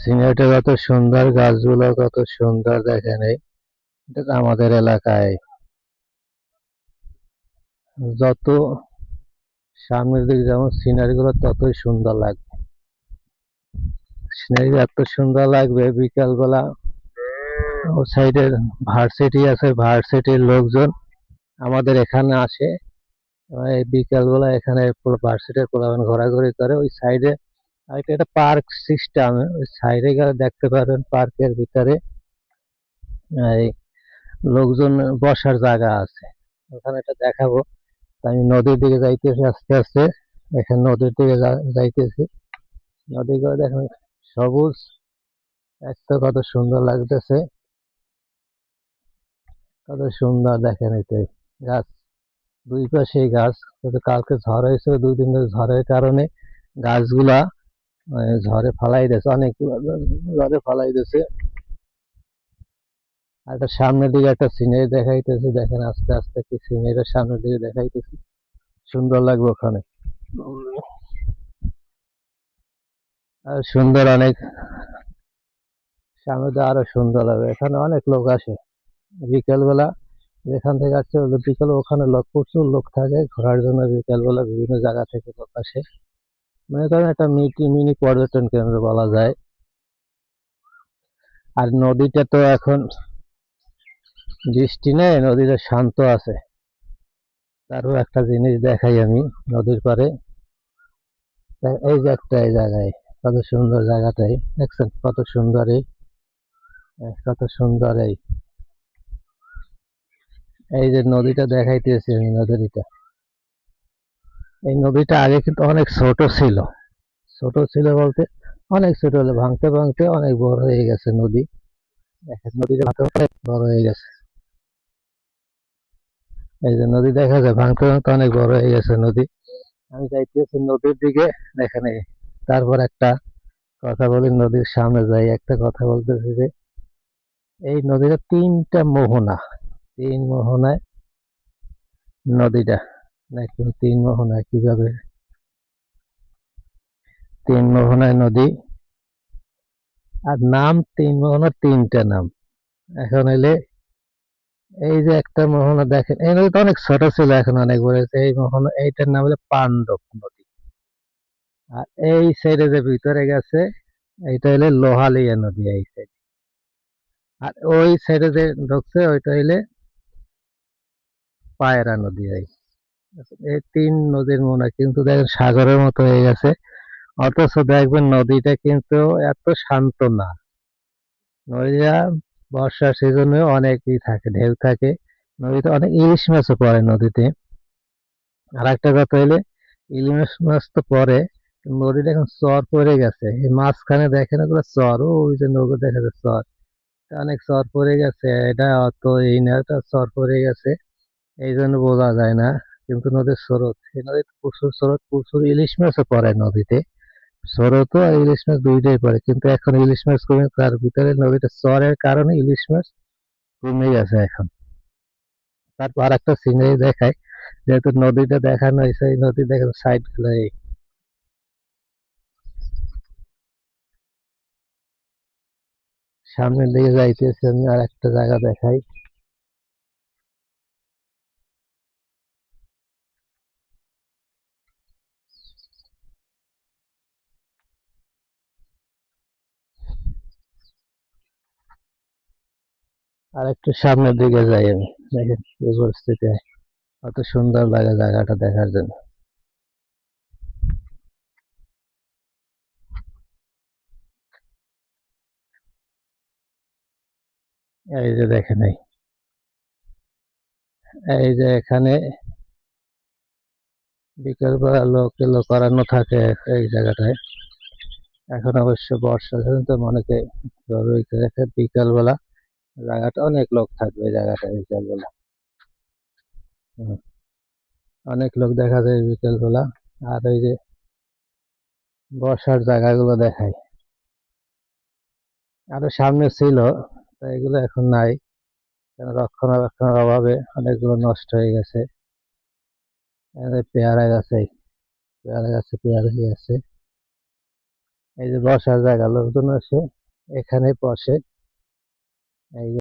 সিনারিটা কত সুন্দর, গাছগুলো কত সুন্দর দেখেন। এটা তো আমাদের এলাকায়। যত সামনের দিকে যেমন সিনারি গুলো ততই সুন্দর লাগবে। সিনারি এত সুন্দর লাগবে বিকাল বেলা। ও সাইডের ভার্সিটি আছে, ভার্সিটির লোকজন আমাদের এখানে আসে। এই বিকাল বেলা এখানে ভার্সিটির পোলাপান ঘোরাঘুরি করে ওই সাইডে। আর এটা একটা পার্ক সিস্টেম, ওই সাইডে গেলে দেখতে পারবেন পার্কের ভিতরে এই লোকজন বসার জায়গা আছে। ওখানে এটা দেখাবো। আমি নদীর দিকে যাইতেছি আস্তে আস্তে। এখানে নদীর দিকে যাইতেছি। নদী করে দেখেন সবুজ, একটা কত সুন্দর লাগতেছে, কত সুন্দর দেখেন। এতে গাছ, দুই পাশেই গাছ, কিন্তু কালকে ঝড় হয়েছে, 2 দিন ধরে ঝড়ের কারণে গাছগুলা ঝড়ে ফালাই দিয়েছে, অনেকগুলো ঝড়ে ফালাই দিয়েছে। আর একটা সামনের দিকে একটা সিনারি দেখাইতেছে, দেখেন আস্তে আস্তে কি সিনারিটা সামনের দিকে দেখাইতেছি, সুন্দর লাগবে ওখানে। আর সুন্দর অনেক, সামনে দিয়ে আরো সুন্দর লাগবে। এখানে অনেক লোক আসে বিকেল বেলা। যেখান থেকে আসছে বিকেল, ওখানে লোক, প্রচুর লোক থাকে ঘোরার জন্য। বিকেল বেলা বিভিন্ন জায়গা থেকে লোক আসে, মনে করেন একটা মিনি পর্যটন কেন্দ্র বলা যায়। আর নদীটা তো এখন বৃষ্টি নেই, নদীটা শান্ত আছে। তারপর একটা জিনিস দেখাই আমি নদীর পারে। এই যে একটা, এই জায়গায় কত সুন্দর জায়গাটাই দেখছেন, কত সুন্দর কত সুন্দর এই যে নদীটা দেখাইতেছি আমি। নদীটা, এই নদীটা আগে কিন্তু অনেক ছোট ছিল। ছোট ছিল বলতে অনেক ছোট হলে ভাঙতে ভাঙতে অনেক বড় হয়ে গেছে নদী। দেখেন নদীটা ভাঙতে ভাঙতে বড় হয়ে গেছে। এই যে নদী দেখা যায় ভাঙতে ভাঙতে অনেক বড় হয়ে গেছে নদী। আমি যাইতেছি নদীর দিকে, দেখেন। তারপর একটা কথা বলি, নদীর সামনে যাই, একটা কথা বলতেছি যে এই নদীটা 3টা মোহনা, 3 মোহনায় নদীটা। দেখুন 3 মোহনায় কিভাবে, 3 মোহনায় নদী। আর নাম 3 মোহনা, 3টা নাম। এখন এলে এই যে একটা মোহনা দেখেন, এই নদীটা অনেক ছোট ছিল, এখন অনেক বড় হয়েছে। এই মোহনা, এইটার নাম হলো পাণ্ডব নদী। আর এই সাইডে যে ভিতরে গেছে, এইটা হইলে লোহালিয়া নদী এই সাইড। আর ওই সাইডে যে ঢুকছে ওইটা হইলে পায়রা নদী। এই 3 নদীর মোহনা, কিন্তু দেখেন সাগরের মতো হয়ে গেছে। অথচ দেখবেন নদীটা কিন্তু এত শান্ত না। নদীটা বর্ষার সিজনে অনেকই থাকে, ঢেউ থাকে। নদীতে অনেক ইলিশ মাছও পড়ে নদীতে। আর একটা কথা হইলে, ইলিশ মাছ তো পড়ে, নদীটা এখন চর পড়ে গেছে। এই মাঝখানে দেখেন ওগুলো চর, ওই যে নৌকো দেখা যাচ্ছে চর, অনেক চর পড়ে গেছে। এটা অত এই না, এটা চর পড়ে গেছে, এই জন্য বোঝা যায় না। কিন্তু নদীর স্রোত, এই নদীতে প্রচুর স্রোত, প্রচুর ইলিশ মাছও পড়ে নদীতে। স্রোত আর ইলিশ মাছ দুইটাই পড়ে, কিন্তু এখন ইলিশ মাছ কমে, তার ভিতরে নদীটা চরের কারণে ইলিশ মাছ কমে গেছে এখন। তারপর আর একটা সিনারি দেখায়, যেহেতু নদীটা দেখানো হয়েছে, এই নদী দেখেন সাইড গুলো। সামনের দিকে যাইতেছি আমি, আর একটা জায়গা দেখাই। আর একটু সামনের দিকে যাই আমি, দেখেন কি পরিস্থিতি, কত সুন্দর লাগে জায়গাটা দেখার জন্য। এই যে দেখেন, এই যে এখানে বিকেল বেলা লোক এলো করানো থাকে এই জায়গাটায়। এখন অবশ্য বর্ষা সিজন তো অনেকে দেখে বিকেল বেলা জায়গাটা অনেক লোক থাকবে, এই জায়গাটা বিকেল বেলা। অনেক লোক দেখা যায় বিকেল বেলা। আর ওই যে বসার জায়গাগুলো দেখায়, আরো সামনে ছিল, তো এগুলো এখন নাই, কেন রক্ষণাবেক্ষণের অভাবে অনেকগুলো নষ্ট হয়ে গেছে। পেয়ারা গাছে, পেয়ারা গাছে পেয়ারা হয়ে আছে। এই যে বসার জায়গা, লোকজন আসে এখানে বসে। এই যে